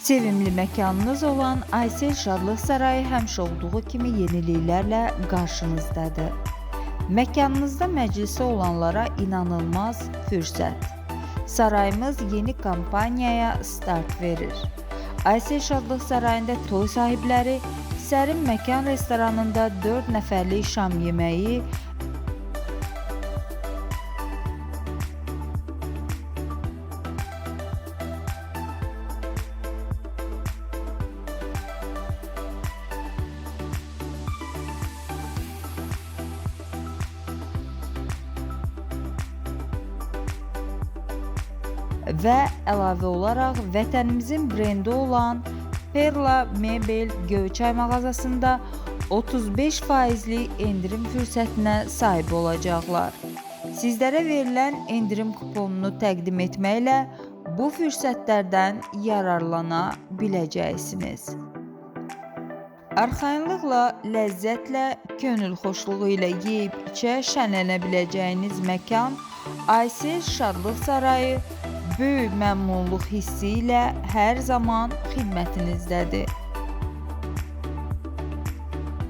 Sevimli məkanınız olan Aysel Şadlıq Sarayı həmişə olduğu kimi yeniliklərlə qarşınızdadır. Məkanınızda məclisi olanlara inanılmaz fürsət. Sarayımız yeni kampaniyaya start verir. Aysel Şadlıq Sarayında toy sahibləri sərin məkan restoranında 4 nəfərlik şam yeməyi, və əlavə olaraq vətənimizin brendi olan Perla Mebel Göyçay mağazasında 35%lik endirim fürsətinə sahib olacaqlar. Sizlərə verilən endirim kuponunu təqdim etməklə bu fürsətlərdən yararlana biləcəksiniz. Arxayınlıqla, ləzzətlə, könül xoşluğu ilə yeyib-içə şənlənə biləcəyiniz məkan Aysel Şadlıq Sarayı böyük məmnunluq hissi ilə hər zaman xidmətinizdədir.